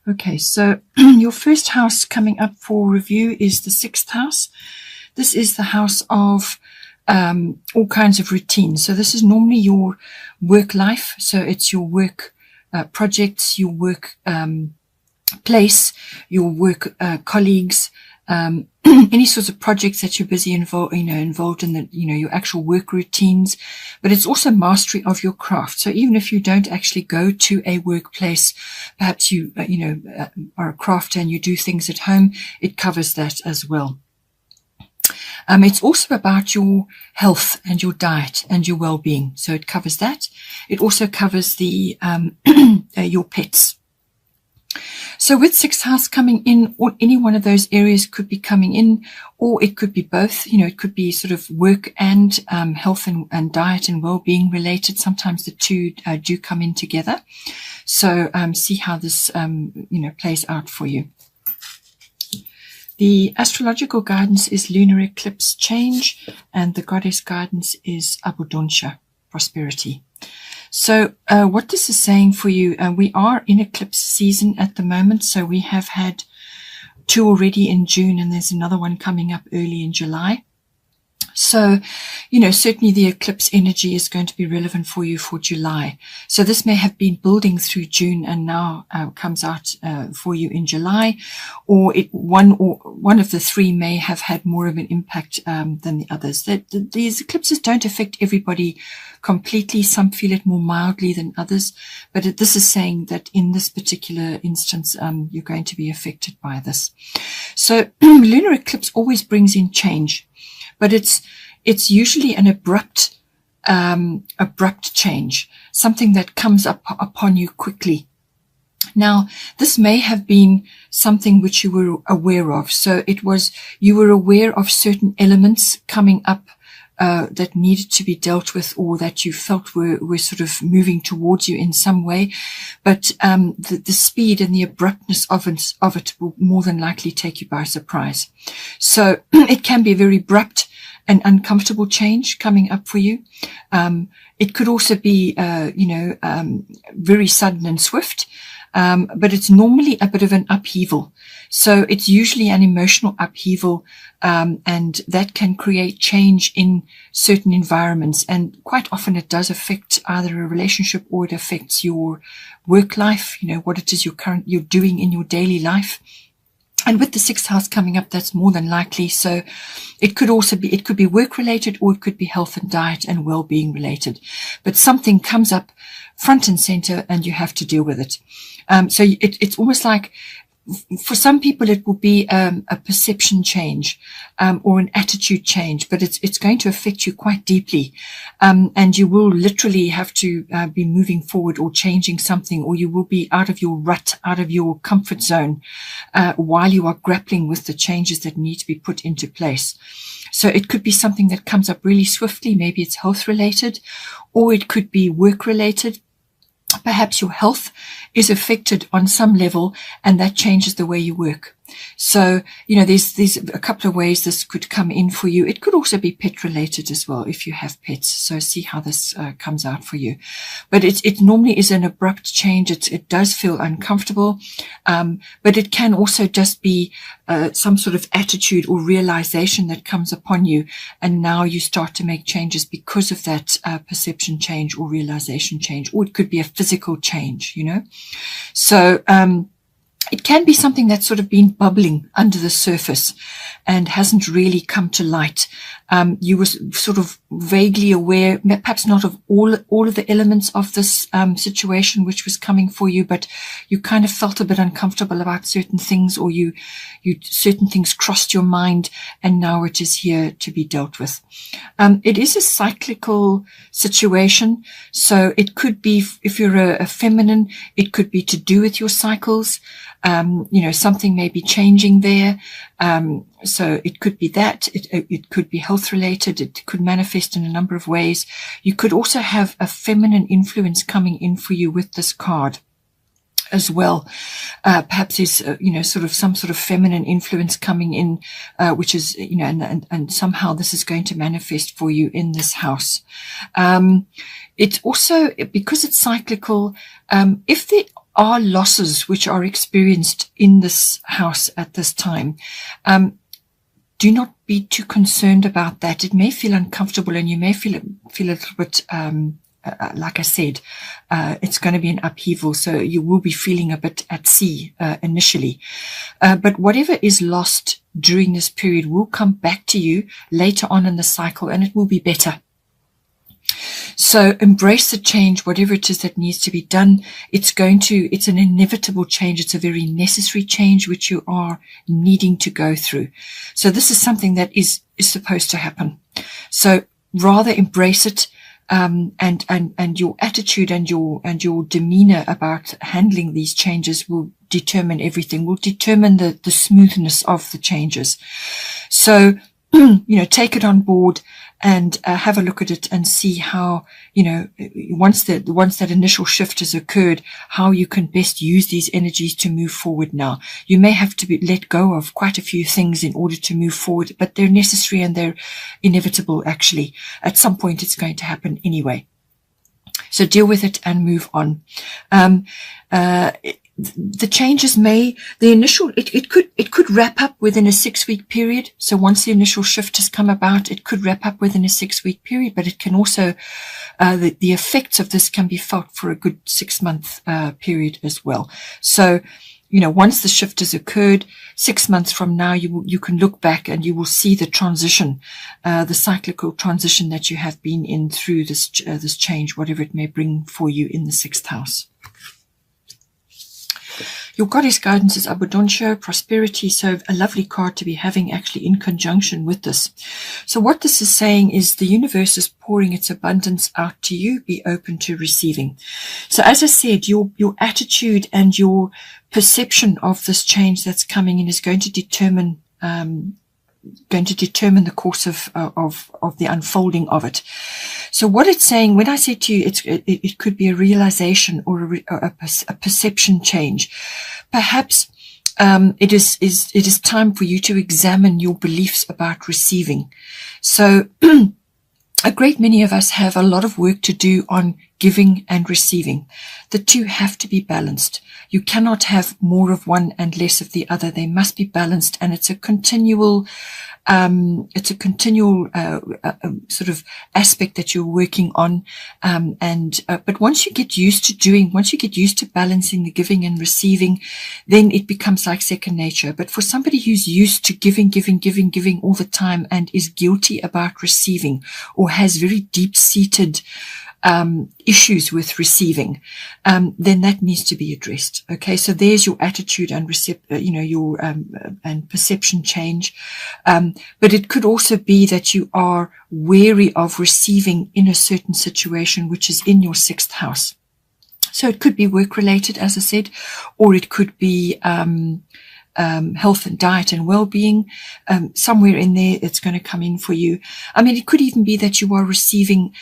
Okay, so your first house coming up for review is the 6th house. This is the house of all kinds of routines. So this is normally your work life. So it's your work projects, your work place, your work colleagues, any sorts of projects that you're busy involved in, the, your actual work routines. But it's also mastery of your craft. So even if you don't actually go to a workplace, perhaps you are a crafter and you do things at home, it covers that as well. It's also about your health and your diet and your well-being. So it covers that. It also covers the your pets. So with 6th house coming in, or any one of those areas could be coming in, or it could be both. It could be sort of work and health and diet and well-being related. Sometimes the two do come in together. So see how this plays out for you. The astrological guidance is lunar eclipse change, and the goddess guidance is abundancia, prosperity. So what this is saying for you, we are in eclipse season at the moment. So we have had 2 already in June, and there's another one coming up early in July. So, certainly the eclipse energy is going to be relevant for you for July. So this may have been building through June and now comes out for you in July, or one of the 3 may have had more of an impact than the others. These eclipses don't affect everybody completely. Some feel it more mildly than others, but this is saying that in this particular instance, you're going to be affected by this. So lunar eclipse always brings in change. But it's usually an abrupt change, something that comes up upon you quickly. Now, this may have been something which you were aware of. So you were aware of certain elements coming up that needed to be dealt with, or that you felt were sort of moving towards you in some way. But the speed and the abruptness of it will more than likely take you by surprise. So it can be a very abrupt and uncomfortable change coming up for you. It could also be, very sudden and swift. But it's normally a bit of an upheaval. So it's usually an emotional upheaval, and that can create change in certain environments. And quite often it does affect either a relationship, or it affects your work life, what it is you're doing in your daily life. And with the 6th house coming up, that's more than likely. So it could be work related, or it could be health and diet and well-being related. But something comes up front and center, and you have to deal with it. So it's almost like, for some people it will be a perception change, or an attitude change, but it's going to affect you quite deeply, and you will literally have to be moving forward or changing something, or you will be out of your rut, out of your comfort zone, while you are grappling with the changes that need to be put into place. So it could be something that comes up really swiftly. Maybe it's health related, or it could be work related. Perhaps your health is affected on some level, and that changes the way you work. So, there's a couple of ways this could come in for you. It could also be pet related as well, if you have pets. So see how this comes out for you. But it normally is an abrupt change. It does feel uncomfortable. But it can also just be some sort of attitude or realization that comes upon you. And now you start to make changes because of that perception change or realization change. Or it could be a physical change, So, it can be something that's sort of been bubbling under the surface and hasn't really come to light. You were sort of vaguely aware, perhaps not of all of the elements of this situation which was coming for you, but you kind of felt a bit uncomfortable about certain things, or certain things crossed your mind, and now it is here to be dealt with. It is a cyclical situation, so it could be, if you're a feminine, it could be to do with your cycles. Something may be changing there. So it could be that. It could be health related. It could manifest in a number of ways. You could also have a feminine influence coming in for you with this card as well. Perhaps there's, sort of some sort of feminine influence coming in, which is, and somehow this is going to manifest for you in this house. It's also, because it's cyclical, if there are losses which are experienced in this house at this time. Do not be too concerned about that. It may feel uncomfortable, and you may feel a little bit, like I said, it's going to be an upheaval, so you will be feeling a bit at sea initially. But whatever is lost during this period will come back to you later on in the cycle, and it will be better. So embrace the change, whatever it is that needs to be done. It's an inevitable change. It's a very necessary change which you are needing to go through. So this is something that is supposed to happen. So rather embrace it, and your attitude and your demeanor about handling these changes will determine everything, will determine the smoothness of the changes. So, take it on board and have a look at it and see how, once that initial shift has occurred, how you can best use these energies to move forward now. You may have to let go of quite a few things in order to move forward, but they're necessary and they're inevitable, actually. At some point, it's going to happen anyway. So deal with it and move on. The changes it could wrap up within a 6-week period. So once the initial shift has come about, it could wrap up within a 6-week period, but it can also, the effects of this can be felt for a good 6-month period as well. So, once the shift has occurred, 6 months from now, you can look back and you will see the transition, the cyclical transition that you have been in through this change, whatever it may bring for you in the 6th house. Your goddess guidance is abundancia, prosperity, so a lovely card to be having actually in conjunction with this. So what this is saying is the universe is pouring its abundance out to you. Be open to receiving. So as I said, your attitude and your perception of this change that's coming in is going to determine the course of the unfolding of it. So what it's saying, when I say to you, it could be a realization or a perception change. Perhaps it is time for you to examine your beliefs about receiving. So a great many of us have a lot of work to do on giving and receiving. The two have to be balanced. You cannot have more of one and less of the other. They must be balanced, and it's a continual sort of aspect that you're working on. But once you get used to balancing the giving and receiving, then it becomes like second nature. But for somebody who's used to giving all the time and is guilty about receiving, or has very deep-seated issues with receiving, then that needs to be addressed. Okay, so there's your attitude and your and perception change. But it could also be that you are wary of receiving in a certain situation, which is in your 6th house. So it could be work related, as I said, or it could be health and diet and well-being. Somewhere in there, it's going to come in for you. I mean, it could even be that you are receiving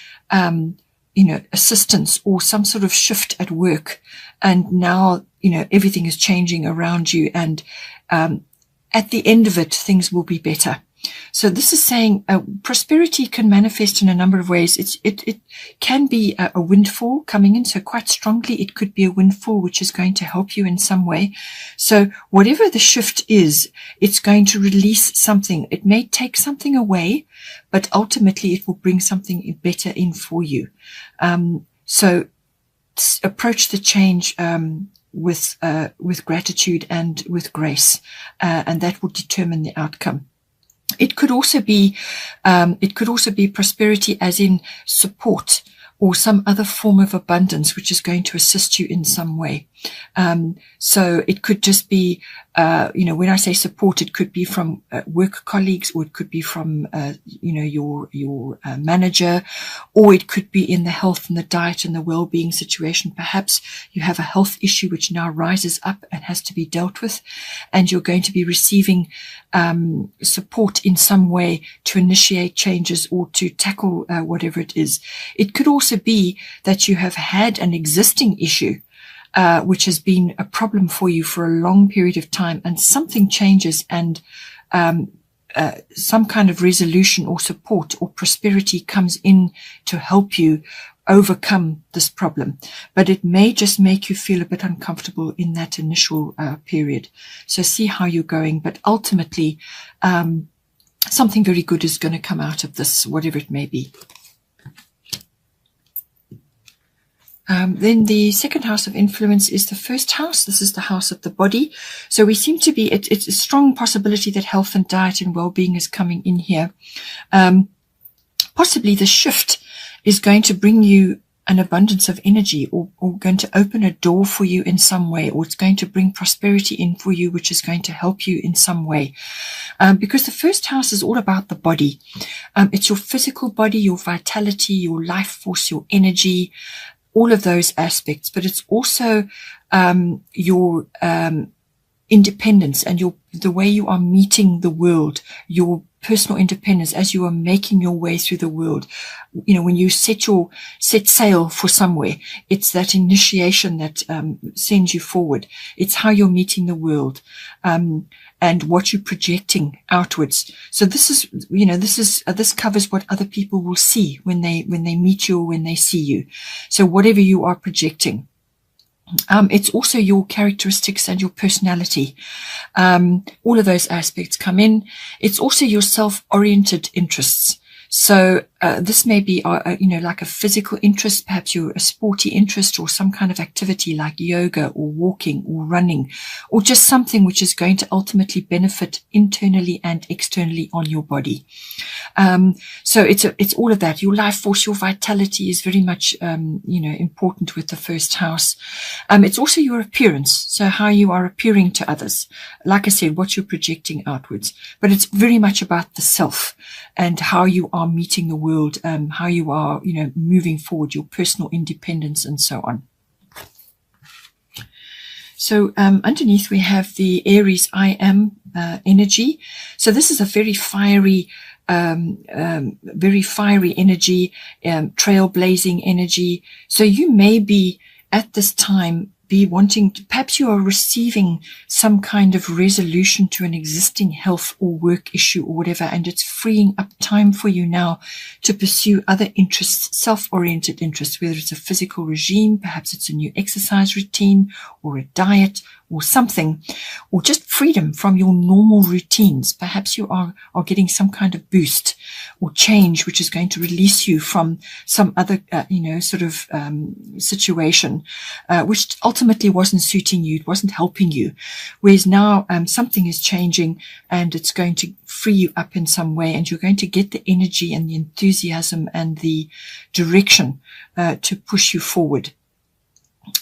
assistance or some sort of shift at work, and now, everything is changing around you, and at the end of it, things will be better. So this is saying prosperity can manifest in a number of ways. It can be a windfall coming in, so quite strongly it could be a windfall which is going to help you in some way. So whatever the shift is, it's going to release something. It may take something away, but ultimately it will bring something better in for you. So approach the change with gratitude and with grace, and that will determine the outcome. It could also be prosperity as in support or some other form of abundance, which is going to assist you in some way. So it could just be, when I say support, it could be from work colleagues, or it could be from, your manager, or it could be in the health and the diet and the well-being situation. Perhaps you have a health issue which now rises up and has to be dealt with, and you're going to be receiving support in some way to initiate changes or to tackle whatever it is. It could also be that you have had an existing issue which has been a problem for you for a long period of time, and something changes, and some kind of resolution or support or prosperity comes in to help you overcome this problem, but it may just make you feel a bit uncomfortable in that initial period. So see how you're going, but ultimately something very good is going to come out of this, whatever it may be. Then the second house of influence is the first house. This is the house of the body. So we seem to be, it's a strong possibility that health and diet and well-being is coming in here. Possibly the shift is going to bring you an abundance of energy, or going to open a door for you in some way, or it's going to bring prosperity in for you, which is going to help you in some way. Because the first house is all about the body. It's your physical body, your vitality, your life force, your energy, all of those aspects, but it's also your independence and the way you are meeting the world, your personal independence as you are making your way through the world. You know, when you set sail for somewhere, it's that initiation that sends you forward. It's how you're meeting the world, and what you're projecting outwards. So this is, you know, this covers what other people will see when they meet you or when they see you. So whatever you are projecting. It's also your characteristics and your personality. All of those aspects come in. It's also your self-oriented interests. So this may be, you know, like a physical interest, perhaps you're a sporty interest, or some kind of activity like yoga or walking or running, or just something which is going to ultimately benefit internally and externally on your body. So it's all of that. Your life force, your vitality is very much, you know, important with the first house. It's also your appearance. So how you are appearing to others. Like I said, what you're projecting outwards, but it's very much about the self and how you are meeting the world, how you are, you know, moving forward, your personal independence and so on. So underneath we have the Aries I am energy. So this is a very fiery energy, trailblazing energy. So you may be at this time be wanting to, perhaps you are receiving some kind of resolution to an existing health or work issue or whatever, and it's freeing up time for you now to pursue other interests, self-oriented interests, whether it's a physical regime, perhaps it's a new exercise routine or a diet or something, or just freedom from your normal routines. Perhaps you are getting some kind of boost or change, which is going to release you from some other, you know, sort of situation, which ultimately wasn't suiting you. It wasn't helping you. Whereas now something is changing and it's going to free you up in some way, and you're going to get the energy and the enthusiasm and the direction to push you forward.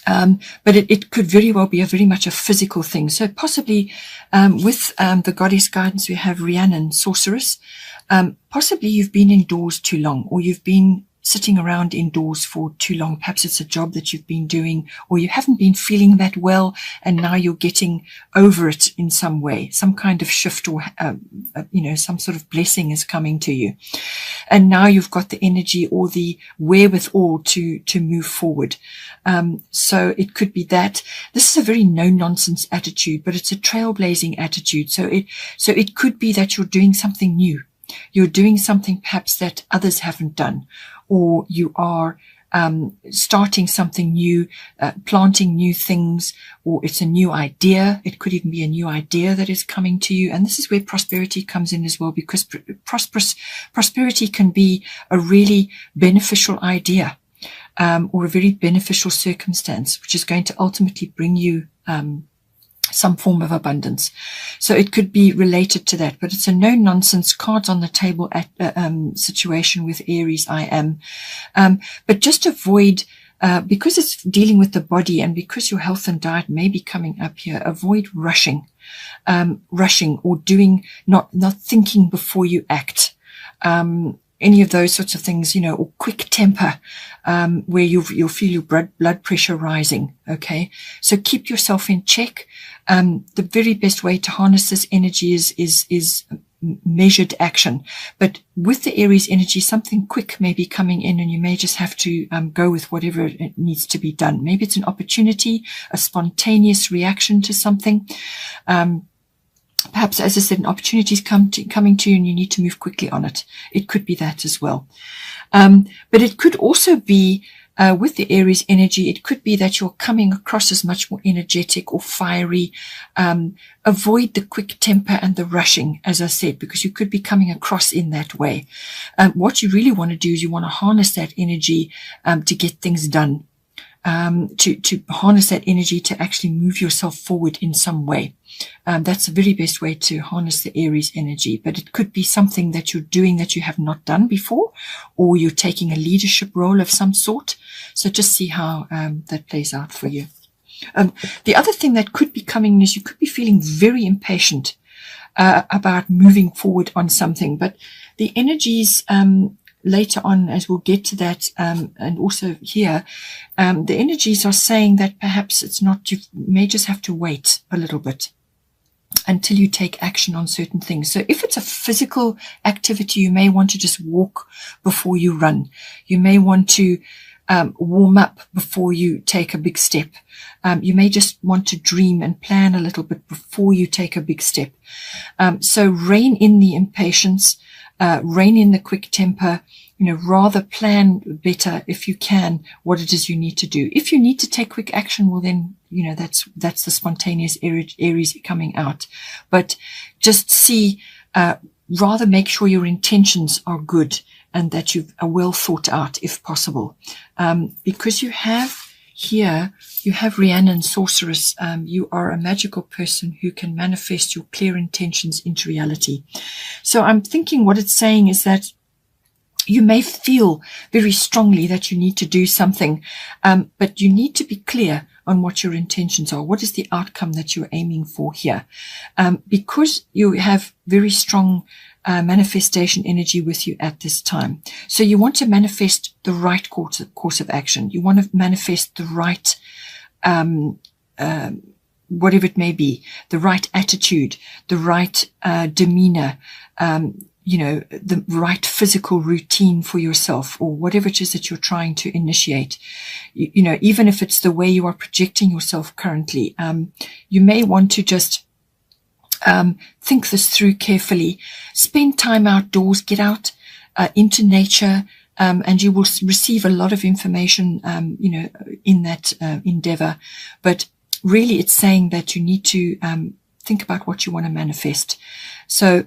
But it could very well be very much a physical thing. So possibly with the goddess guidance, we have Rhiannon, sorceress. Possibly you've been indoors too long, or you've been sitting around indoors for too long. Perhaps it's a job that you've been doing, or you haven't been feeling that well, and now you're getting over it in some way. Some kind of shift, or you know, some sort of blessing is coming to you, and now you've got the energy or the wherewithal to move forward. So it could be that this is a very no-nonsense attitude, but it's a trailblazing attitude. So it could be that you're doing something new. You're doing something perhaps that others haven't done, or you are starting something new, planting new things, or it's a new idea. It could even be a new idea that is coming to you. And this is where prosperity comes in as well, because prosperity can be a really beneficial idea, or a very beneficial circumstance, which is going to ultimately bring you some form of abundance. So it could be related to that, but it's a no-nonsense, cards on the table situation with Aries I am. But just avoid, because it's dealing with the body, and because your health and diet may be coming up here, avoid rushing or doing, not thinking before you act. Any of those sorts of things, you know, or quick temper, where you'll feel your blood pressure rising. Okay. So keep yourself in check. The very best way to harness this energy is measured action. But with the Aries energy, something quick may be coming in, and you may just have to go with whatever it needs to be done. Maybe it's an opportunity, a spontaneous reaction to something. Perhaps, as I said, an opportunity is coming to you and you need to move quickly on it. It could be that as well. But it could also be with the Aries energy, it could be that you're coming across as much more energetic or fiery. Avoid the quick temper and the rushing, as I said, because you could be coming across in that way. What you really want to do is you want to harness that energy to get things done, to harness that energy to actually move yourself forward in some way. That's the very best way to harness the Aries energy. But it could be something that you're doing that you have not done before, or you're taking a leadership role of some sort. So just see how that plays out for you. The other thing that could be coming is you could be feeling very impatient about moving forward on something. But the energies later on, as we'll get to that, and also here, the energies are saying that perhaps it's not, you may just have to wait a little bit until you take action on certain things. So if it's a physical activity, you may want to just walk before you run. You may want to warm up before you take a big step. You may just want to dream and plan a little bit before you take a big step. So rein in the impatience, rein in the quick temper, rather plan better if you can what it is you need to do. If you need to take quick action, well then, that's the spontaneous Aries coming out. But just see, rather make sure your intentions are good and that you are well thought out if possible. Because you have Rhiannon, Sorceress. You are a magical person who can manifest your clear intentions into reality. So I'm thinking what it's saying is that you may feel very strongly that you need to do something, but you need to be clear on what your intentions are. What is the outcome that you're aiming for here? Because you have very strong manifestation energy with you at this time. So you want to manifest the right course of action. You want to manifest the right, whatever it may be, the right attitude, the right demeanor, the right physical routine for yourself, or whatever it is that you're trying to initiate. Even if it's the way you are projecting yourself currently, you may want to just think this through carefully. Spend time outdoors, get out into nature, and you will receive a lot of information, in that endeavor. But really, it's saying that you need to think about what you want to manifest. So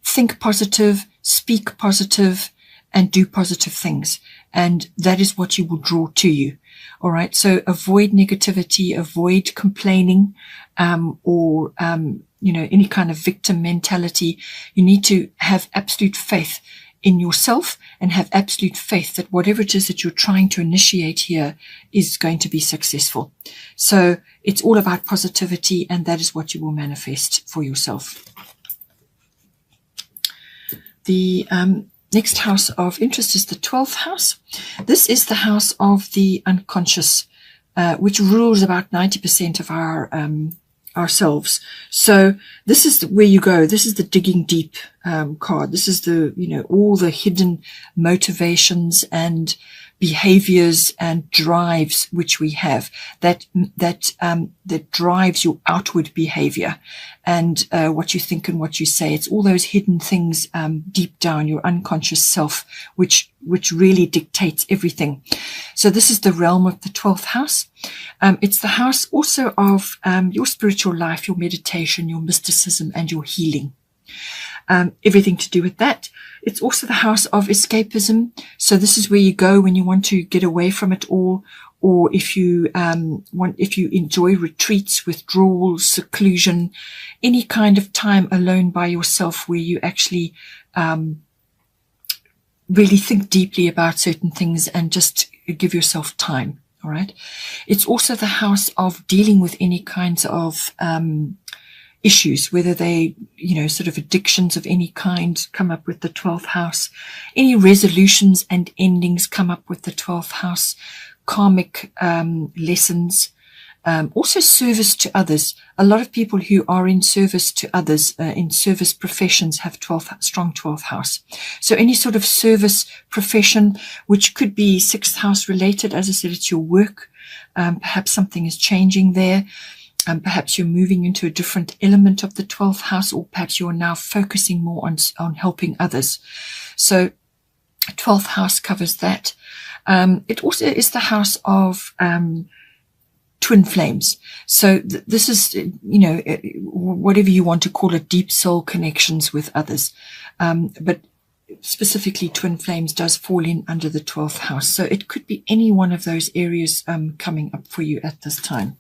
think positive, speak positive, and do positive things. And that is what you will draw to you. All right. So avoid negativity, avoid complaining, or any kind of victim mentality. You need to have absolute faith in yourself and have absolute faith that whatever it is that you're trying to initiate here is going to be successful. So it's all about positivity, and that is what you will manifest for yourself. The next house of interest is the 12th house. This is the house of the unconscious, which rules about 90% of our ourselves. So this is where you go. This is the digging deep card. This is the, all the hidden motivations and behaviors and drives which we have that drives your outward behavior and what you think and what you say. It's all those hidden things deep down, your unconscious self, which really dictates everything. So this is the realm of the 12th house. It's the house also of your spiritual life, your meditation, your mysticism, and your healing. Everything to do with that. It's also the house of escapism. So this is where you go when you want to get away from it all, or if you enjoy retreats, withdrawals, seclusion, any kind of time alone by yourself where you actually really think deeply about certain things and just give yourself time. All right. It's also the house of dealing with any kinds of issues, whether they, sort of addictions of any kind come up with the 12th house. Any resolutions and endings come up with the 12th house. Karmic lessons. Also service to others. A lot of people who are in service to others, in service professions, have strong 12th house. So any sort of service profession, which could be 6th house related, as I said, it's your work. Perhaps something is changing there. Perhaps you're moving into a different element of the 12th house, or perhaps you're now focusing more on helping others. So 12th house covers that. It also is the house of twin flames. So this is, whatever you want to call it, deep soul connections with others. But specifically twin flames does fall in under the 12th house. So it could be any one of those areas coming up for you at this time.